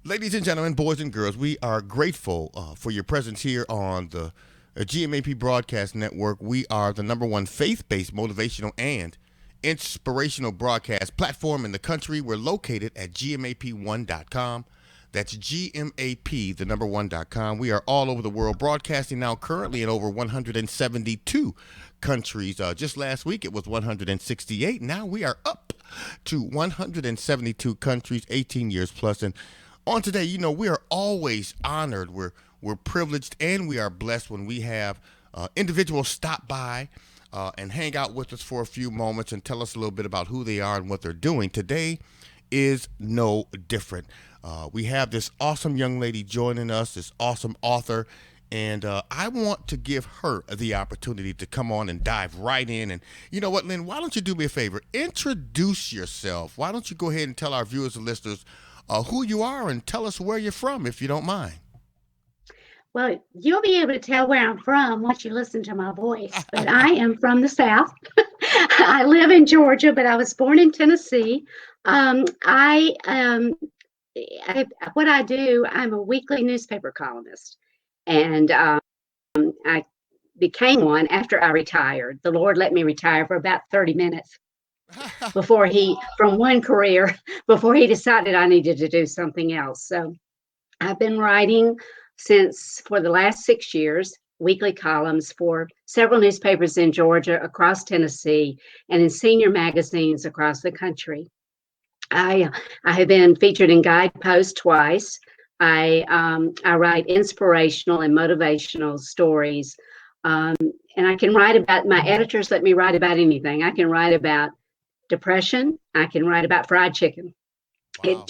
Ladies and gentlemen, boys and girls, we are grateful for your presence here on the GMAP Broadcast Network. We are the number one faith based motivational and inspirational broadcast platform in the country. We're located at GMAP1.com. That's GMAP, the number one.com. We are all over the world, broadcasting now currently in over 172 countries. Just last week it was 168. Now we are up to 172 countries, 18 years plus. And on today, we are always honored. We're privileged and we are blessed when we have individuals stop by and hang out with us for a few moments and tell us a little bit about who they are and what they're doing. Today is no different. We have this awesome young lady joining us, this awesome author, and I want to give her the opportunity to come on and dive right in. And you know what, Lynn, why don't you do me a favor? Introduce yourself. Why don't you go ahead and tell our viewers and listeners who you are and tell us where you're from, if you don't mind. Well, you'll be able to tell where I'm from once you listen to my voice, but I am from the South. I live in Georgia, but I was born in Tennessee. What I do, I'm a weekly newspaper columnist, and I became one after I retired. The Lord let me retire for about 30 minutes from one career, before he decided I needed to do something else. So I've been writing for the last 6 years, weekly columns for several newspapers in Georgia, across Tennessee, and in senior magazines across the country. I have been featured in Guidepost twice. I write inspirational and motivational stories, and I can write about. My editors let me write about anything. I can write about depression. I can write about fried chicken. Wow.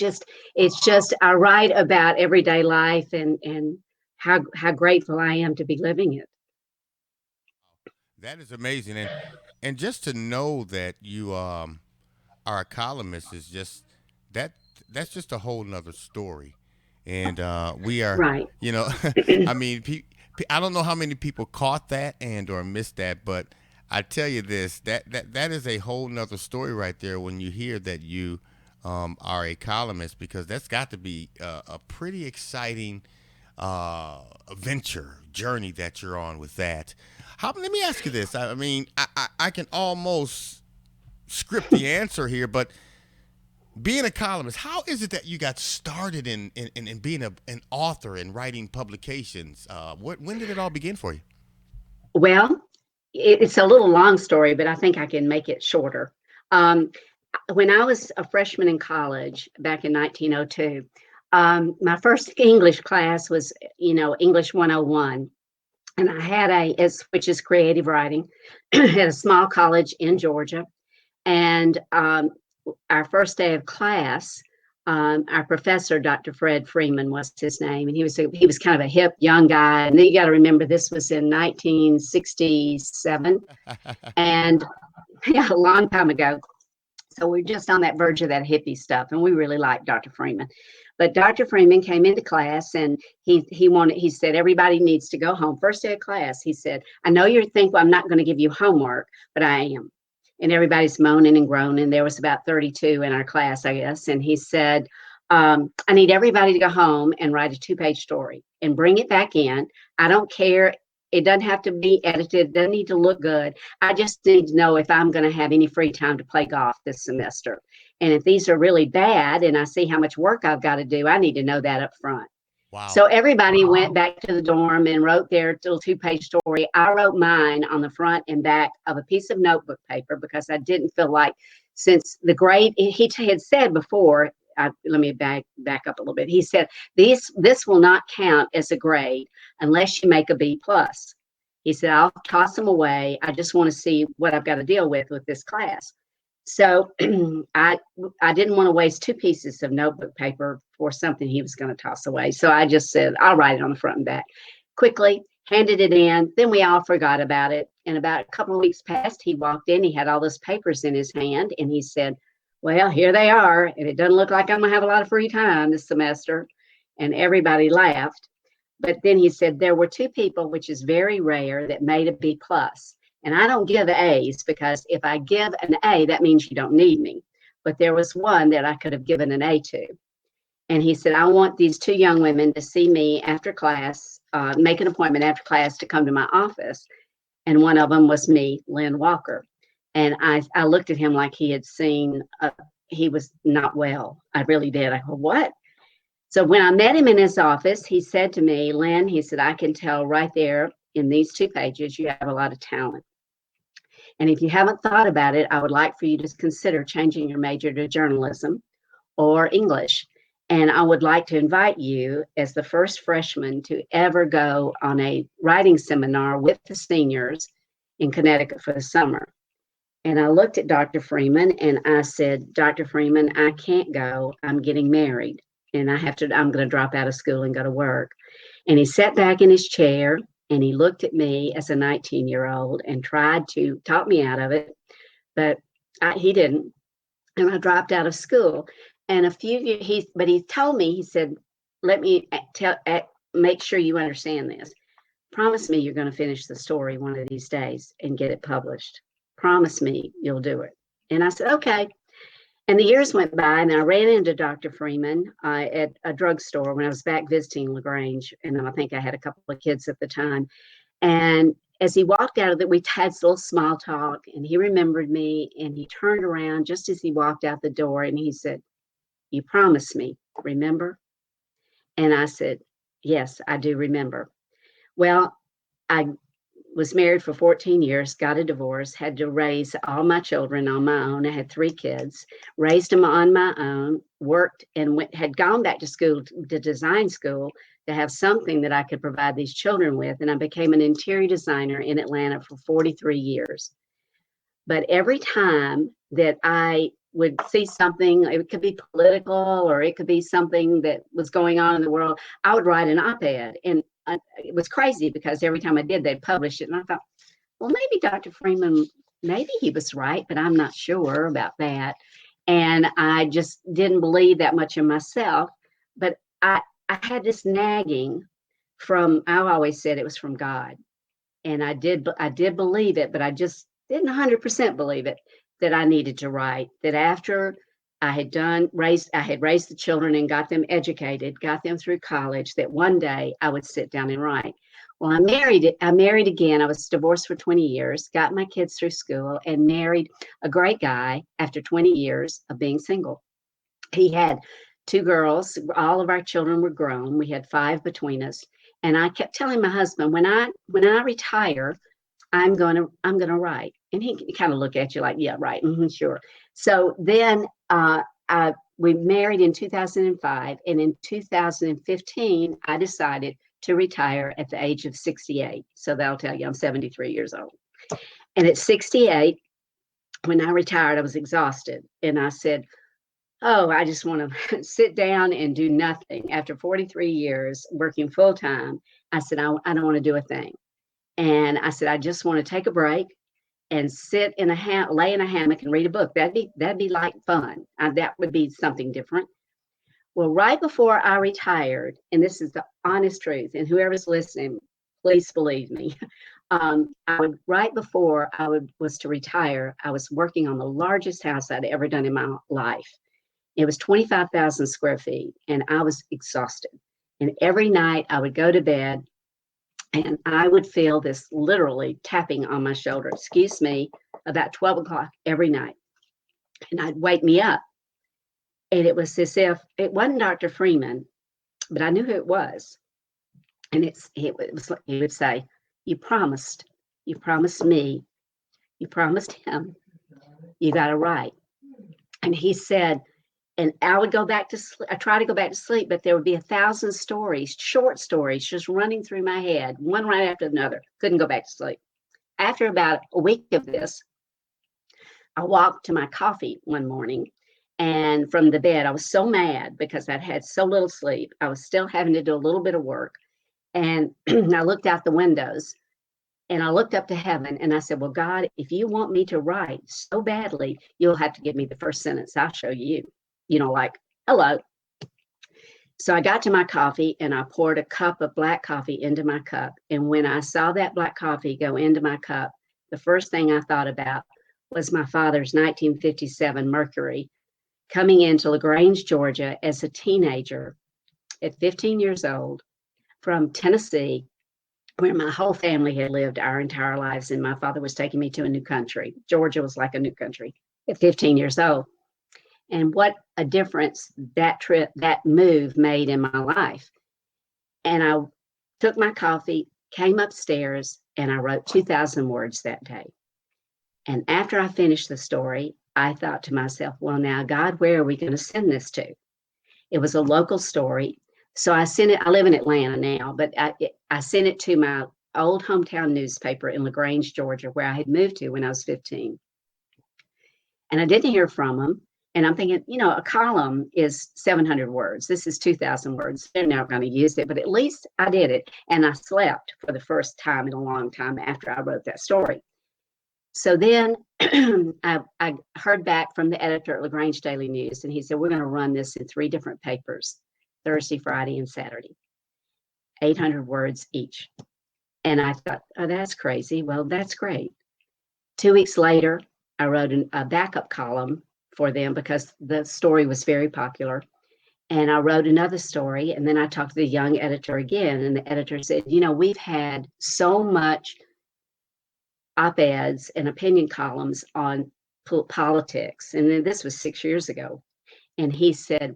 It's just I write about everyday life and how grateful I am to be living it. That is amazing, and just to know that you are a columnist is just that that's just a whole nother story, and we are right. I mean, I don't know how many people caught that and or missed that, but I tell you this, that is a whole nother story right there when you hear that you are a columnist, because that's got to be a pretty exciting venture journey that you're on with that. Let me ask you this. I mean, I can almost script the answer here, but being a columnist, how is it that you got started in being an author and writing publications? When did it all begin for you? Well, it's a little long story, but I think I can make it shorter. When I was a freshman in college back in 1902, my first English class was, English 101. And I had which is creative writing, at a small college in Georgia. And our first day of class, our professor, Dr. Fred Freeman was his name, and he was kind of a hip young guy. And you got to remember, this was in 1967, and yeah, a long time ago. So we're just on that verge of that hippie stuff, and we really liked Dr. Freeman. But Dr. Freeman came into class, and he said, everybody needs to go home. First day of class, he said, I know you think, well, I'm not going to give you homework, but I am. And everybody's moaning and groaning. There was about 32 in our class, I guess. And he said, I need everybody to go home and write a 2-page story and bring it back in. I don't care. It doesn't have to be edited. It doesn't need to look good. I just need to know if I'm going to have any free time to play golf this semester. And if these are really bad and I see how much work I've got to do, I need to know that up front. Wow. So everybody went back to the dorm and wrote their little 2-page story. I wrote mine on the front and back of a piece of notebook paper, because I didn't feel like, since the grade, he had said before, let me back up a little bit. He said, this will not count as a grade unless you make a B+. He said, I'll toss them away. I just want to see what I've got to deal with this class. So I didn't want to waste 2 pieces of notebook paper for something he was going to toss away. So I just said, I'll write it on the front and back. Quickly handed it in. Then we all forgot about it. And about a couple of weeks passed, he walked in. He had all those papers in his hand, and he said, well, here they are. And it doesn't look like I'm going to have a lot of free time this semester. And everybody laughed. But then he said, there were 2 people, which is very rare, that made a B+. And I don't give A's, because if I give an A, that means you don't need me. But there was one that I could have given an A to. And he said, I want these two young women to see me after class, make an appointment after class to come to my office. And one of them was me, Lynn Walker. And I looked at him like he had seen, he was not well. I really did. I go, what? So when I met him in his office, he said to me, Lynn, he said, I can tell right there in these 2 pages, you have a lot of talent. And if you haven't thought about it, I would like for you to consider changing your major to journalism or English. And I would like to invite you as the first freshman to ever go on a writing seminar with the seniors in Connecticut for the summer. And I looked at Dr. Freeman and I said, Dr. Freeman, I can't go. I'm getting married and I'm going to drop out of school and go to work. And he sat back in his chair and he looked at me as a 19-year-old and tried to talk me out of it, but he didn't. And I dropped out of school. And he told me, he said, let me make sure you understand this. Promise me you're going to finish the story one of these days and get it published. Promise me you'll do it. And I said, okay. And the years went by, and I ran into Dr. Freeman at a drugstore when I was back visiting LaGrange. And I think I had a couple of kids at the time. And as he walked out of it, we had a little small talk, and he remembered me, and he turned around just as he walked out the door, and he said, you promised me, remember? And I said, yes, I do remember. Well, I was married for 14 years, got a divorce, had to raise all my children on my own. I had 3 kids, raised them on my own, worked and had gone back to school, to design school, to have something that I could provide these children with. And I became an interior designer in Atlanta for 43 years. But every time that I would see something, it could be political or it could be something that was going on in the world, I would write an op-ed. And it was crazy because every time I did, they'd publish it. And I thought, well, maybe Dr. Freeman, maybe he was right, but I'm not sure about that. And I just didn't believe that much in myself. But I had this nagging I always said it was from God. And I did believe it, but I just didn't 100% believe it, that I needed to write, that after I had raised the children and got them educated, got them through college, that one day I would sit down and write. Well, I married again. I was divorced for 20 years, got my kids through school, and married a great guy after 20 years of being single. He had 2 girls. All of our children were grown. We had 5 between us. And I kept telling my husband, when I retire, I'm gonna write. And he kind of looked at you like, yeah, right, sure. So then we married in 2005, and in 2015, I decided to retire at the age of 68. So that'll tell you I'm 73 years old. And at 68, when I retired, I was exhausted, and I said, oh, I just want to sit down and do nothing. After 43 years working full time, I said, I don't want to do a thing. And I said, I just want to take a break and sit in lay in a hammock and read a book. That'd be like fun. That would be something different. Well, right before I retired, and this is the honest truth, and whoever's listening, please believe me. Right before was to retire, I was working on the largest house I'd ever done in my life. It was 25,000 square feet, and I was exhausted. And every night I would go to bed, and I would feel this literally tapping on my shoulder, excuse me, about 12 o'clock every night. And I'd wake me up. And it was as if it wasn't Dr. Freeman, but I knew who it was. And he would say, you promised me, you promised him, you got to write. And he said, and I would go back to sleep. I try to go back to sleep, but there would be 1,000 stories, short stories, just running through my head, one right after another. Couldn't go back to sleep. After about a week of this, I walked to my coffee one morning, and from the bed, I was so mad because I'd had so little sleep. I was still having to do a little bit of work. And I looked out the windows, and I looked up to heaven, and I said, well, God, if you want me to write so badly, you'll have to give me the first sentence. I'll show you. Like, hello. So I got to my coffee and I poured a cup of black coffee into my cup. And when I saw that black coffee go into my cup, the first thing I thought about was my father's 1957 Mercury coming into LaGrange, Georgia as a teenager at 15 years old from Tennessee, where my whole family had lived our entire lives. And my father was taking me to a new country. Georgia was like a new country at 15 years old. And what a difference that trip, that move made in my life. And I took my coffee, came upstairs, and I wrote 2,000 words that day. And after I finished the story, I thought to myself, well, now, God, where are we going to send this to? It was a local story. So I sent it, I live in Atlanta now, but I sent it to my old hometown newspaper in LaGrange, Georgia, where I had moved to when I was 15. And I didn't hear from them. And I'm thinking, a column is 700 words. This is 2,000 words. They're not going to use it, but at least I did it. And I slept for the first time in a long time after I wrote that story. So then I heard back from the editor at LaGrange Daily News, and he said, we're going to run this in 3 different papers, Thursday, Friday, and Saturday, 800 words each. And I thought, oh, that's crazy. Well, that's great. 2 weeks later, I wrote a backup column for them because the story was very popular. And I wrote another story, and then I talked to the young editor again, and the editor said, we've had so much op-eds and opinion columns on politics. And then this was 6 years ago. And he said,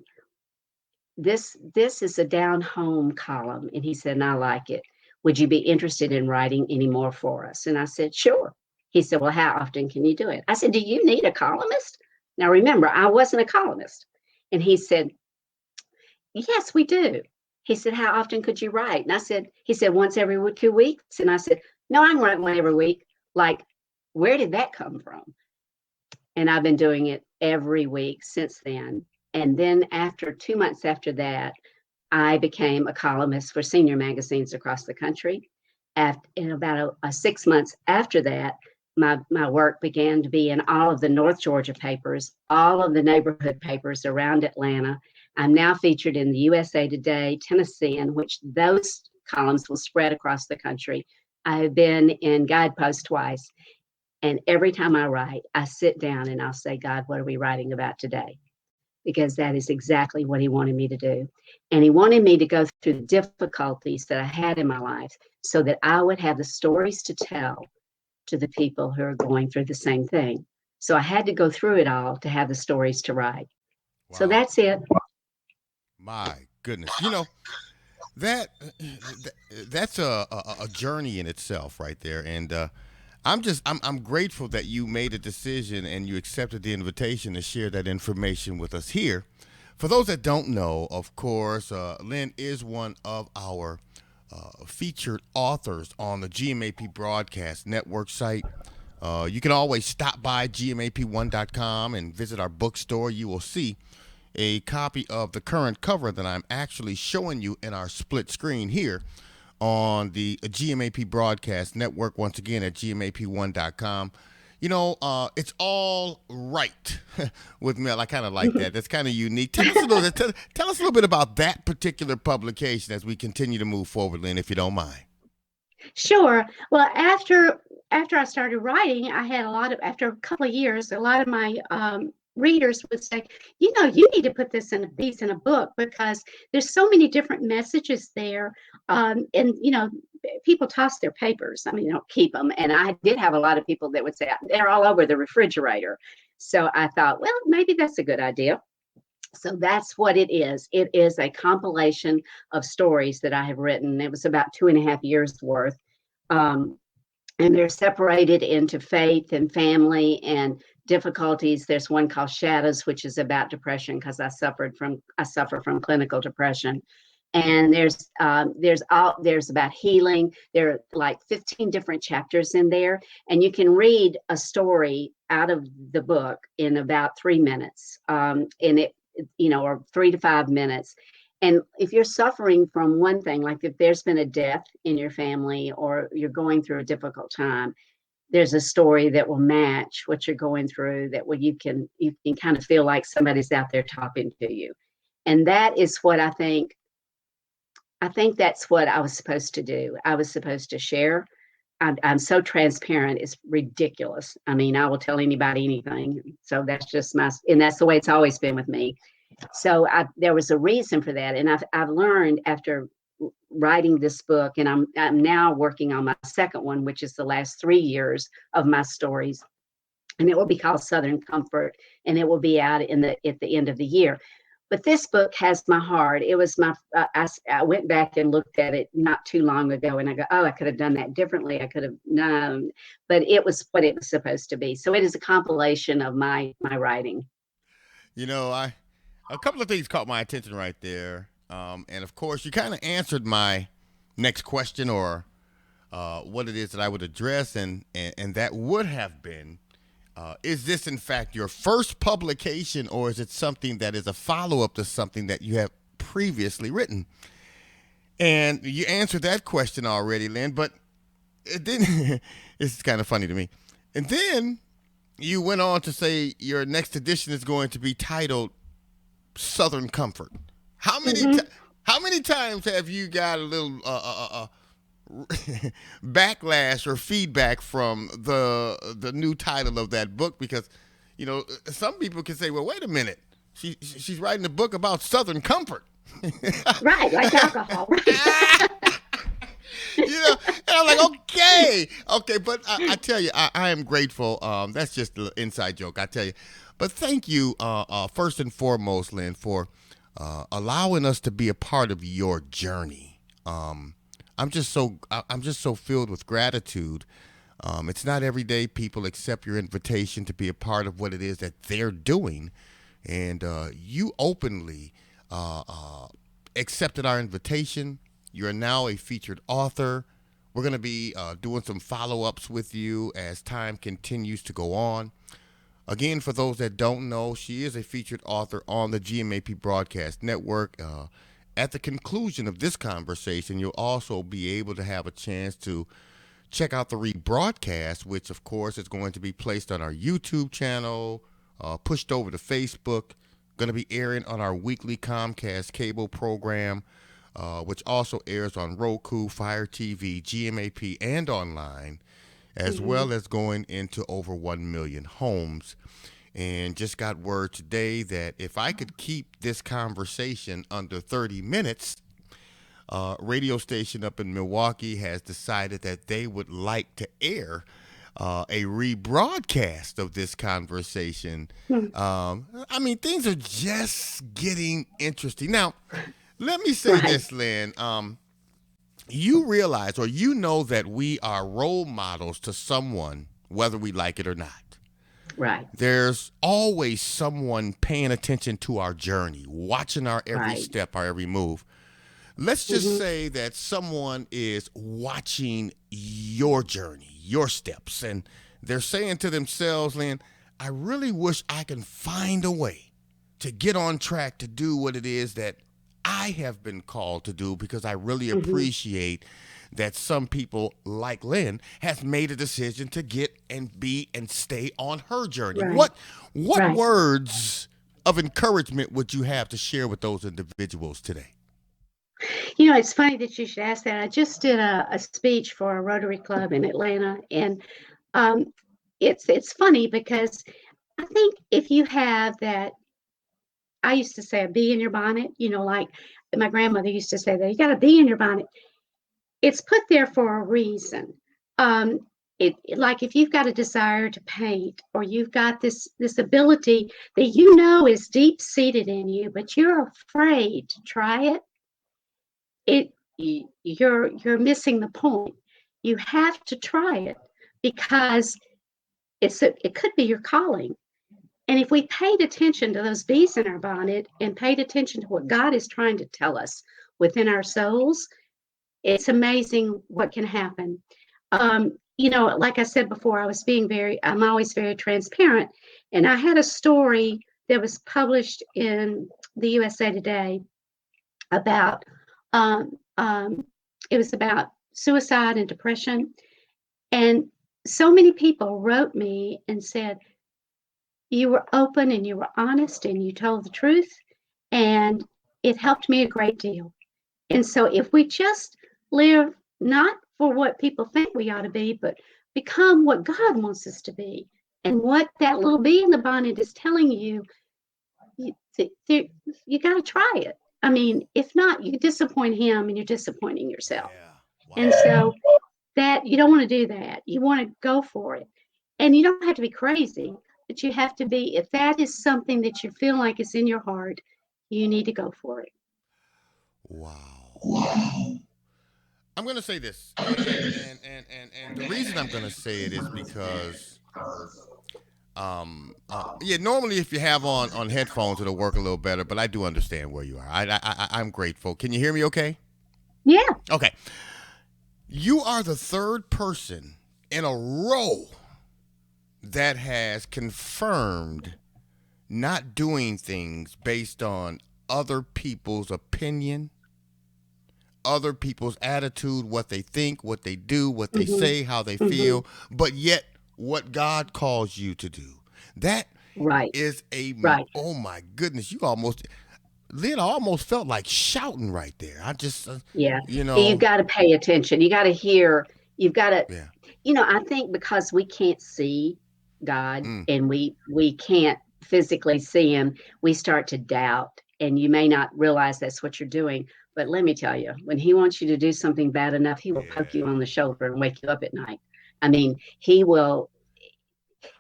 this is a down home column. And he said, and I like it. Would you be interested in writing any more for us? And I said, sure. He said, well, how often can you do it? I said, do you need a columnist? Now, remember, I wasn't a columnist. And he said, yes, we do. He said, how often could you write? And he said, once every 2 weeks. And I said, no, I can write one every week. Like, where did that come from? And I've been doing it every week since then. And then after 2 months after that, I became a columnist for senior magazines across the country. In about 6 months after that, my work began to be in all of the North Georgia papers, all of the neighborhood papers around Atlanta. I'm now featured in the USA Today, Tennessean, which those columns will spread across the country. I have been in Guidepost twice. And every time I write, I sit down and I'll say, God, what are we writing about today? Because that is exactly what he wanted me to do. And he wanted me to go through the difficulties that I had in my life so that I would have the stories to tell to the people who are going through the same thing. So I had to go through it all to have the stories to write. So Wow. that's it. My goodness. That that's a journey in itself right there. And I'm grateful that you made a decision and you accepted the invitation to share that information with us here. For those that don't know, of course, Lynn is one of our featured authors on the GMAP Broadcast Network site. You can always stop by gmap1.com and visit our bookstore. You will see a copy of the current cover that I'm actually showing you in our split screen here on the GMAP Broadcast Network, once again at gmap1.com. It's all right with Mel. I kind of like that. That's kind of unique. Tell us a little bit about that particular publication as we continue to move forward, Lynn, if you don't mind. Sure. Well, after I started writing, after a couple of years, a lot of my readers would say, you need to put these in a book because there's so many different messages there. And people toss their papers. I mean, they don't keep them. And I did have a lot of people that would say they're all over the refrigerator. So I thought, well, maybe that's a good idea. So that's what it is. It is a compilation of stories that I have written. It was about 2.5 years worth. And they're separated into faith and family and difficulties. There's one called Shadows, which is about depression because I suffer from clinical depression. And there's about healing. There are like 15 different chapters in there, and you can read a story out of the book in about 3 minutes, or 3 to 5 minutes. And if you're suffering from one thing, like if there's been a death in your family or you're going through a difficult time, there's a story that will match what you're going through, that you can kind of feel like somebody's out there talking to you. And that is what I think that's what I was supposed to do. I was supposed to share I'm so transparent. It's ridiculous. I mean, I will tell anybody anything. So that's just and that's the way it's always been with me. So there was a reason for that. And I've learned after writing this book, and I'm now working on my second one, which is the last 3 years of my stories. And it will be called Southern Comfort, and it will be out at the end of the year. But this book has my heart. It was I went back and looked at it not too long ago, and I go, oh, I could have done that differently. I could have known, but it was what it was supposed to be. So it is a compilation of my writing. A couple of things caught my attention right there, and of course, you kind of answered my next question, or what it is that I would address, and that would have been. Is this, in fact, your first publication, or is it something that is a follow up to something that you have previously written? And you answered that question already, Lynn, but it didn't. It's kind of funny to me. And then you went on to say your next edition is going to be titled Southern Comfort. How many how many times have you got a little backlash or feedback from the new title of that book? Because some people can say, well, wait a minute, she's writing a book about Southern comfort. Right, like alcohol. Right. And I'm like, okay, but I tell you, I am grateful. That's just an inside joke, I tell you. But thank you, first and foremost, Lynn, for allowing us to be a part of your journey. I'm just so filled with gratitude. It's not every day people accept your invitation to be a part of what it is that they're doing, and you openly accepted our invitation. You're now a featured author. We're going to be doing some follow-ups with you as time continues to go on. Again, for those that don't know, she is a featured author on the GMAP Broadcast Network. At the conclusion of this conversation, you'll also be able to have a chance to check out the rebroadcast, which, of course, is going to be placed on our YouTube channel, pushed over to Facebook, going to be airing on our weekly Comcast cable program, which also airs on Roku, Fire TV, GMAP, and online, as well as going into over 1 million homes. And just got word today that if I could keep this conversation under 30 minutes, radio station up in Milwaukee has decided that they would like to air a rebroadcast of this conversation. I mean, things are just getting interesting. Now, let me say this, Lynn. You realize, or you know, that we are role models to someone, whether we like it or not. Right. There's always someone paying attention to our journey, watching our every step, our every move. Let's just say that someone is watching your journey, your steps, and they're saying to themselves, Lynn, I really wish I can find a way to get on track to do what it is that I have been called to do, because I really appreciate that some people like Lynn has made a decision to get and be and stay on her journey. What words of encouragement would you have to share with those individuals today? It's funny that you should ask that. I just did a speech for a Rotary Club in Atlanta, and it's funny because I think if you have that, I used to say a bee in your bonnet, like my grandmother used to say that you got a bee in your bonnet. It's put there for a reason. Like if you've got a desire to paint, or you've got this ability that is deep seated in you, but you're afraid to try it, you're missing the point. You have to try it, because it could be your calling. And if we paid attention to those bees in our bonnet and paid attention to what God is trying to tell us within our souls, it's amazing what can happen. Like I said before, I'm always very transparent. And I had a story that was published in the USA Today about, it was about suicide and depression. And so many people wrote me and said, you were open and you were honest and you told the truth, and it helped me a great deal. And so if we just live not for what people think we ought to be, but become what God wants us to be. And what that little bee in the bonnet is telling you, you, you got to try it. I mean, if not, you disappoint him and you're disappointing yourself. Yeah. And Wow. so that you don't want to do that. You want to go for it. And you don't have to be crazy, but you have to be, if that is something that you feel like is in your heart, you need to go for it. Wow. I'm going to say this, and the reason I'm going to say it is because, yeah, normally if you have on headphones, it'll work a little better, but I do understand where you are. I'm grateful. Can you hear me okay? Yeah. Okay. You are the third person in a row that has confirmed not doing things based on other people's opinion, other people's attitude, what they think, what they do, what they Mm-hmm. say, how they Mm-hmm. feel, but yet what God calls you to do. That Right. is a, Right. oh my goodness, you almost, Lynn, I almost felt like shouting right there. I just, Yeah. you You've know, got to pay attention. You got to hear. You've got to, yeah. I think because we can't see God Mm, and we can't physically see him, we start to doubt. And you may not realize that's what you're doing. But let me tell you, when he wants you to do something bad enough, he will poke you yeah. on the shoulder and wake you up at night. I mean, he will.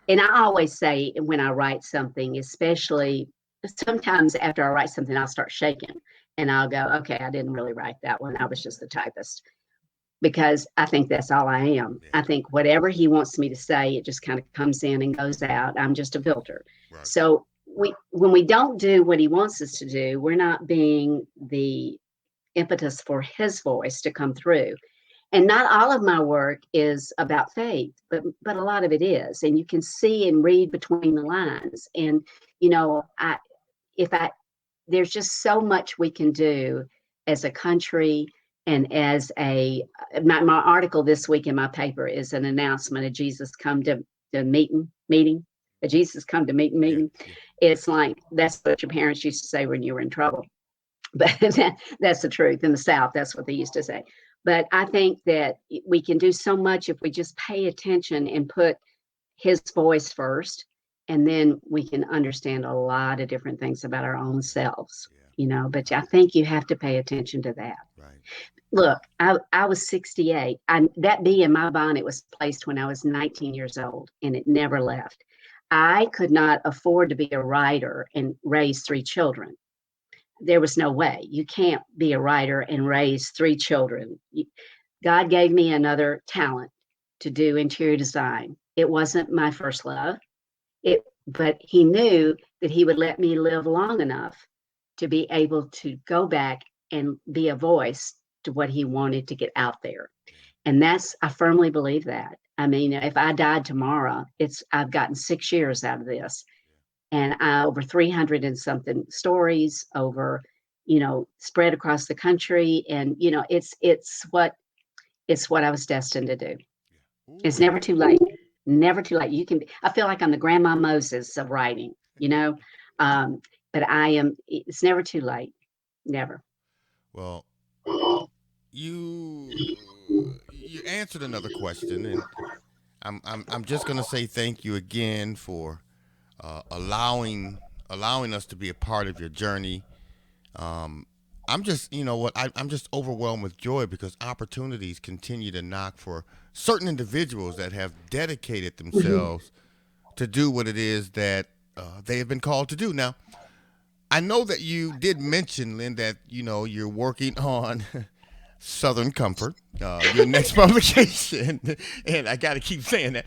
And I always say when I write something, especially sometimes after I write something, I'll start shaking and I'll go, okay, I didn't really write that one. I was just the typist because I think that's all I am. Yeah. I think whatever he wants me to say, it just kind of comes in and goes out. I'm just a filter. Right. So when we don't do what he wants us to do, we're not being the impetus for his voice to come through. And not all of my work is about faith, but a lot of it is. And you can see and read between the lines. And I if I there's just so much we can do as a country and as my article this week in my paper is an announcement of Jesus come to meeting. Jesus come to Yeah. meeting. Yeah. It's like that's what your parents used to say when you were in trouble. But that's the truth. In the South, that's what they used to say. But I think that we can do so much if we just pay attention and put his voice first, and then we can understand a lot of different things about our own selves. Yeah. But I Right. think you have to pay attention to that. Right. Look, I was 68. That bee in my bonnet was placed when I was 19 years old, and it never left. I could not afford to be a writer and raise three children. There was no way. You can't be a writer and raise three children. God gave me another talent to do interior design. It wasn't my first love. But he knew that he would let me live long enough to be able to go back and be a voice to what he wanted to get out there. And I firmly believe that. I mean, if I died tomorrow, I've gotten 6 years out of this, and over 300 and something stories over, spread across the country. And, it's what I was destined to do. Yeah. Ooh. It's never too late. Never too late. I feel like I'm the grandma Moses of writing, you know? Um, but it's never too late. Never. Well, you you answered another question, and I'm just gonna say thank you again for allowing us to be a part of your journey. Um, I'm just, you know what, I'm just overwhelmed with joy because opportunities continue to knock for certain individuals that have dedicated Mhm. themselves to do what it is that they have been called to do. Now, I know that you did mention, Lynn, that you're working on Southern Comfort, your next publication, and I got to keep saying that.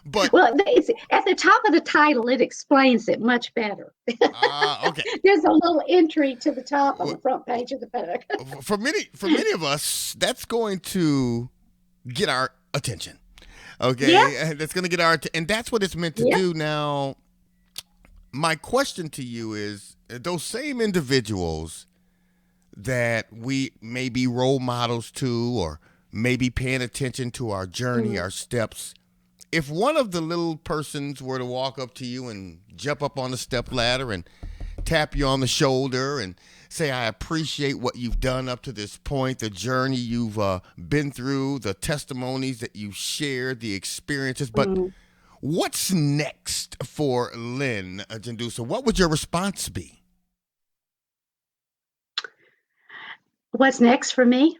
But Well, it's at the top of the title, it explains it much better. okay, There's a little entry to the top on well, the front page of the book. for many of us, that's going to get our attention. Yeah, Okay, and that's going to get and that's what it's meant to yeah. do. Now, my question to you is: those same individuals that we may be role models to, or maybe paying attention to our journey, Mhm. our steps. If one of the little persons were to walk up to you and jump up on the step ladder and tap you on the shoulder and say I appreciate what you've done up to this point, the journey you've been through, the testimonies that you shared, the experiences. But Mhm. what's next for Lynn Gendusa? What would your response be? What's next for me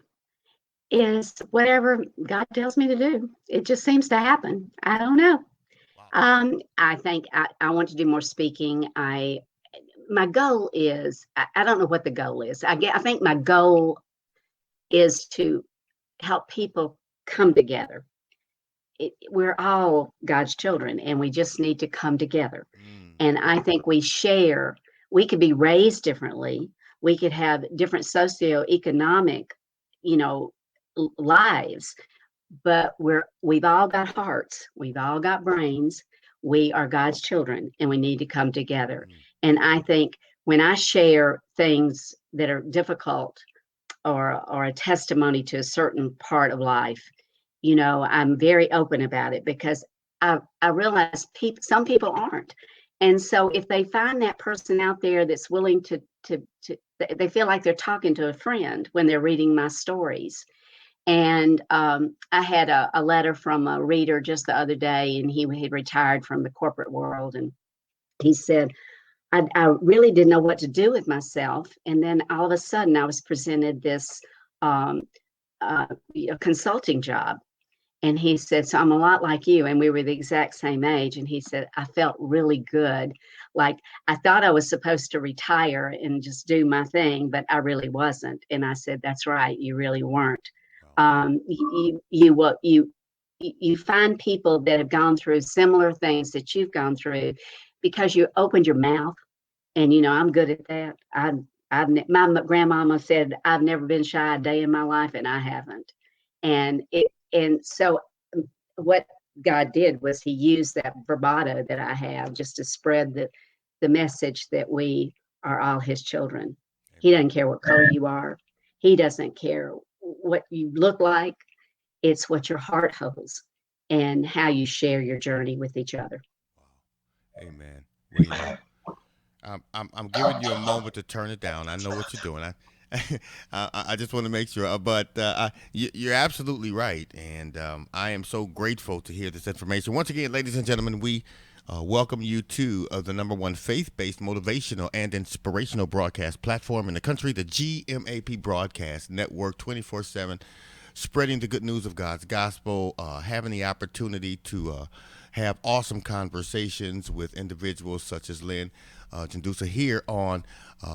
is whatever God tells me to do. It just seems to happen. I don't know. Wow. I think I want to do more speaking. My goal is I don't know what the goal is. I think my goal is to help people come together. We're all God's children, and we just need to come together. Mm, And I think we could be raised differently. We could have different socioeconomic, you know, lives, but we've all got hearts, we've all got brains. We are God's children, and we need to come together. mm, And I think when I share things that are difficult or a testimony to a certain part of life, I'm very open about it because I realize some people aren't. And so if they find that person out there that's willing to they feel like they're talking to a friend when they're reading my stories. And I had a letter from a reader just the other day, and he had retired from the corporate world. And he said, I really didn't know what to do with myself. And then all of a sudden, I was presented this um, consulting job. And he said, so I'm a lot like you. And we were the exact same age. And he said, I felt really good. Like I thought I was supposed to retire and just do my thing, but I really wasn't. And I said, that's right. You really weren't. wow. You find people that have gone through similar things that you've gone through because you opened your mouth. And, I'm good at that. My grandmama said, I've never been shy a day in my life, and I haven't. And so what God did was he used that bravado that I have just to spread the message that we are all his children. He Amen. doesn't care what color you are. He doesn't care what you look like. It's what your heart holds and how you share your journey with each other. Wow. Amen. Well, I'm giving you a moment to turn it down. I know what you're doing. I just want to make sure. You're absolutely right, and I am so grateful to hear this information. Once again, ladies and gentlemen, we welcome you to the number one faith-based motivational and inspirational broadcast platform in the country, the GMAP Broadcast Network, 24/7, spreading the good news of God's gospel, having the opportunity to have awesome conversations with individuals such as Lynn Gendusa here on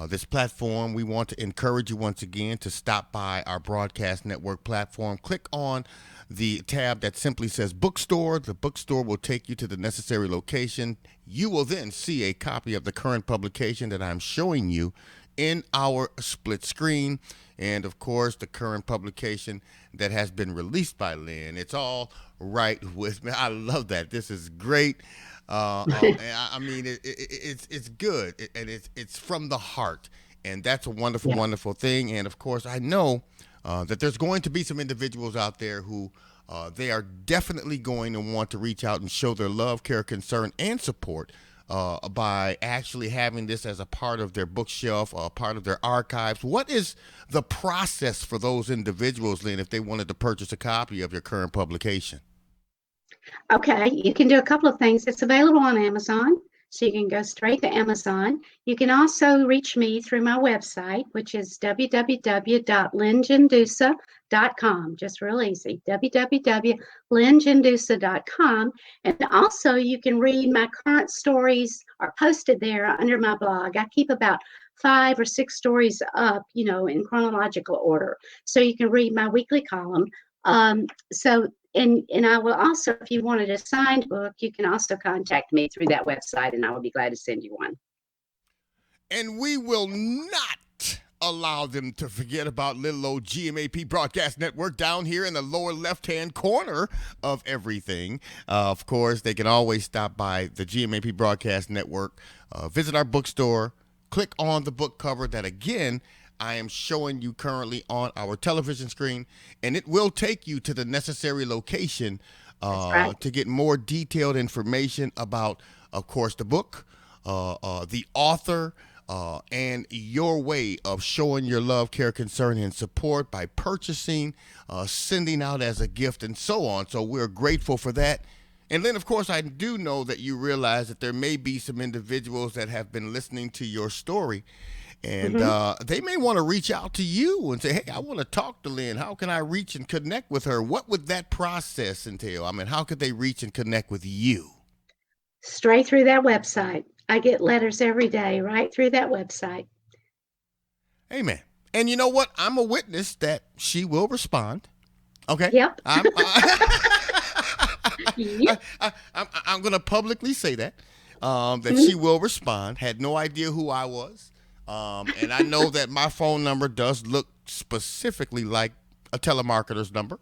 this platform. We want to encourage you once again to stop by our broadcast network platform. Click on the tab that simply says bookstore. The bookstore will take you to the necessary location. You will then see a copy of the current publication that I'm showing you in our split screen, and of course the current publication that has been released by Lynn. It's all right with me. I love that. This is great. And I mean, it's good, and it's from the heart, and that's a wonderful, Yeah. wonderful thing. And of course, I know that there's going to be some individuals out there who they are definitely going to want to reach out and show their love, care, concern, and support by actually having this as a part of their bookshelf, a part of their archives. What is the process for those individuals, Lynn, if they wanted to purchase a copy of your current publication? Okay, you can do a couple of things. It's available on Amazon, so you can go straight to Amazon. You can also reach me through my website, which is www.lynngendusa.com. Just real easy, www.lynngendusa.com. And also, you can read my current stories are posted there under my blog. I keep about 5 or 6 stories up, in chronological order. So you can read my weekly column. So and I will also, if you wanted a signed book, you can also contact me through that website, and I will be glad to send you one. And we will not allow them to forget about little old GMAP Broadcast Network down here in the lower left-hand corner of everything. Of course, they can always stop by the GMAP Broadcast Network, visit our bookstore, click on the book cover that, again, I am showing you currently on our television screen, and it will take you to the necessary location That's right. to get more detailed information about, of course, the book, the author, and your way of showing your love, care, concern, and support by purchasing, sending out as a gift, and so on. So we're grateful for that. And then, of course, I do know that you realize that there may be some individuals that have been listening to your story, and Hmm. they may want to reach out to you and say, hey, I want to talk to Lynn. How can I reach and connect with her? What would that process entail? I mean, how could they reach and connect with you? Straight through that website. I get letters every day right through that website. Amen. And you know what? I'm a witness that she will respond. Okay. Yep. I, Yep. I'm going to publicly say that that Mhm. she will respond. Had no idea who I was, and I know that my phone number does look specifically like a telemarketer's number.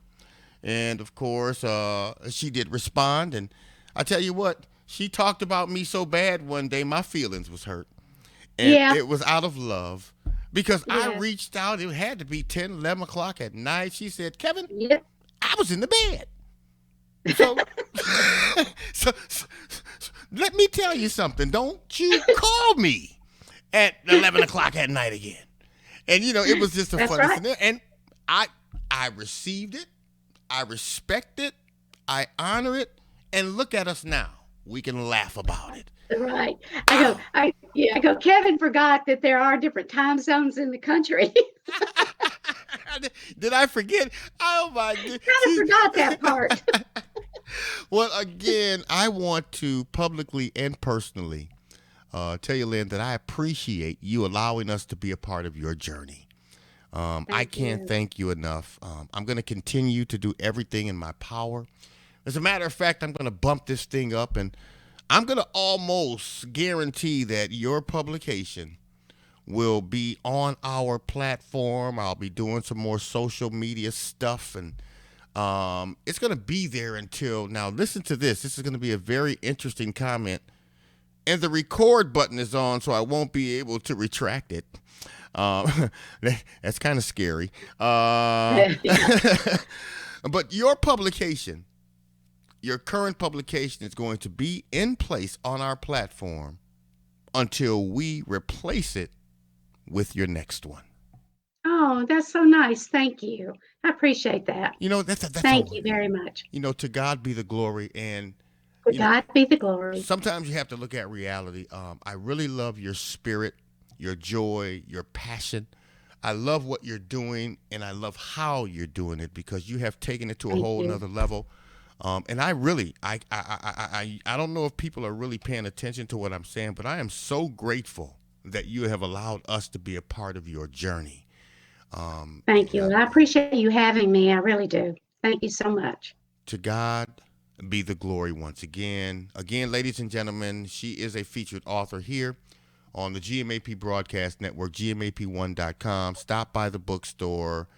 And of course, she did respond. And I tell you what, she talked about me so bad one day, my feelings was hurt, and Yeah. it was out of love. Because I Yes. reached out, it had to be 10, 11 o'clock at night. She said, Kevin, Yep. I was in the bed. So, so let me tell you something. Don't you call me at 11 o'clock at night again. And, it was just a That's funny right. scenario. And I received it. I respect it. I honor it. And look at us now. We can laugh about it. Right. I go, Kevin forgot that there are different time zones in the country. Did I forget? Oh, my God. Kind of forgot that part. Well, again, I want to publicly and personally tell you, Lynn, that I appreciate you allowing us to be a part of your journey. I Thank can't you. thank you enough. I'm going to continue to do everything in my power. As a matter of fact, I'm going to bump this thing up, and I'm going to almost guarantee that your publication will be on our platform. I'll be doing some more social media stuff, and it's going to be there until now. Listen to this. This is going to be a very interesting comment, and the record button is on, so I won't be able to retract it. That's kind of scary. But your publication, your current publication, is going to be in place on our platform until we replace it with your next one. Oh, that's so nice. Thank you. I appreciate that. That's Thank all. you very much. To God be the glory, and To you know, God be the glory. sometimes you have to look at reality. I really love your spirit, your joy, your passion. I love what you're doing, and I love how you're doing it because you have taken it to a Thank whole you. nother level. And I really, I don't know if people are really paying attention to what I'm saying, but I am so grateful that you have allowed us to be a part of your journey. Thank And you. I appreciate you having me. I really do. Thank you so much. to God be the glory once again. Again, ladies and gentlemen, she is a featured author here on the GMAP Broadcast Network, GMAP1.com. Stop by the bookstore.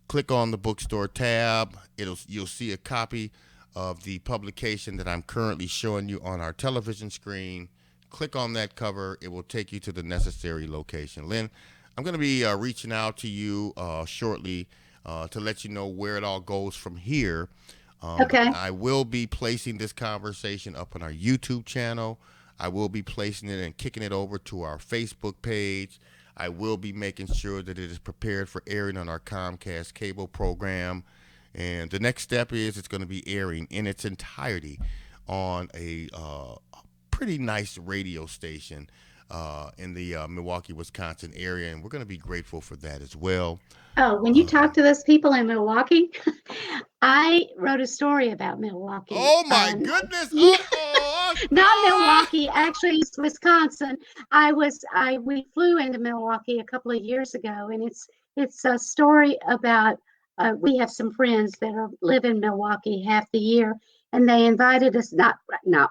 Click on the bookstore tab. You'll see a copy of the publication that I'm currently showing you on our television screen. Click on that cover. It will take you to the necessary location. Lynn, I'm going to be reaching out to you shortly to let you know where it all goes from here. But Okay. I will be placing this conversation up on our YouTube channel. I will be placing it and kicking it over to our Facebook page. I will be making sure that it is prepared for airing on our Comcast cable program. And the next step is it's going to be airing in its entirety on a pretty nice radio station in the Milwaukee, Wisconsin area. And we're going to be grateful for that as well. Oh, when you talk to those people in Milwaukee, I wrote a story about Milwaukee. Oh, my goodness. Yeah, Uh-oh. not Milwaukee, actually it's Wisconsin. We flew into Milwaukee a couple of years ago, and it's a story about we have some friends that live in Milwaukee half the year, and they invited us, not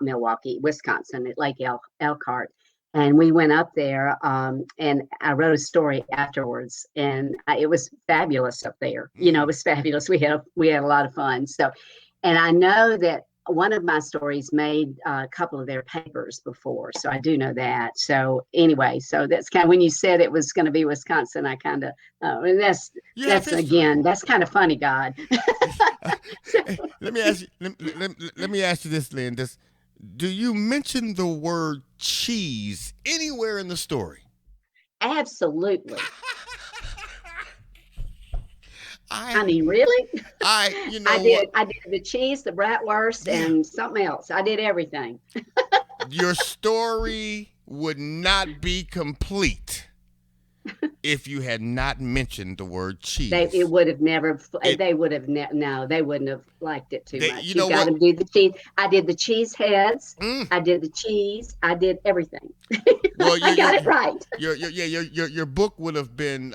Milwaukee, Wisconsin, at Lake Elkhart. And we went up there, and I wrote a story afterwards, and it was fabulous up there. It was fabulous. We had a lot of fun. So, and I know that one of my stories made a couple of their papers before, so I do know that. So anyway, so that's kind of when you said it was going to be Wisconsin, I kind of and You have that's history. again that's kind of funny, God. Hey, let me ask you. Let me ask you this, Lynn. Do you mention the word cheese anywhere in the story? Absolutely. I I, mean, really? you know what? I did the cheese, the bratwurst, Yeah. and something else. I did everything. Your story would not be complete if you had not mentioned the word It cheese. would have never. It, They would have no. They wouldn't have liked it too you much. know You've got what? to do the cheese. I did the cheese heads. Mm, I did the cheese. I did everything. well, I got it right. your book would have been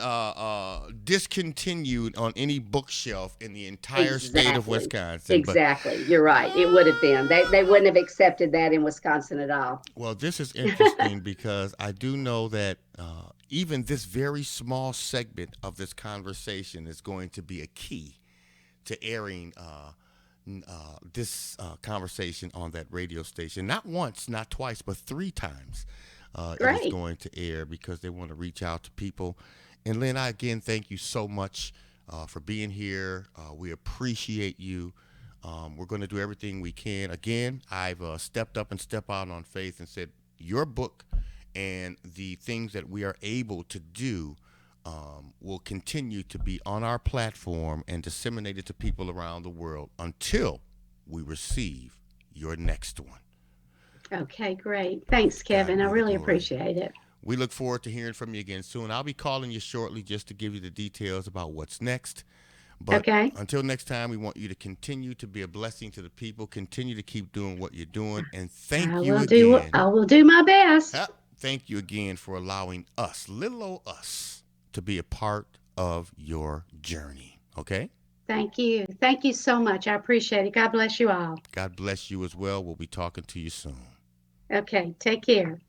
discontinued on any bookshelf in the entire state of Exactly. Wisconsin. But Exactly. You're right. It would have been. They wouldn't have accepted that in Wisconsin at all. well, this is interesting because I do know that even this very small segment of this conversation is going to be a key to airing this conversation on that radio station. Not once, not twice, but 3 times it is Great. going to air because they want to reach out to people. And Lynn, I again thank you so much for being here. We appreciate you. We're going to do everything we can. Again, I've stepped up and stepped out on faith and said, your book and the things that we are able to do will continue to be on our platform and disseminated to people around the world until we receive your next one. Okay, great. Thanks, God Kevin. I be the really glory. appreciate it. We look forward to hearing from you again soon. I'll be calling you shortly just to give you the details about what's next. But Okay. until next time, we want you to continue to be a blessing to the people, continue to keep doing what you're doing, and thank you again. I will do my best. Thank you again for allowing us, little old us, to be a part of your journey. Okay? Thank you. Thank you so much. I appreciate it. God bless you all. God bless you as well. We'll be talking to you soon. Okay. Take care.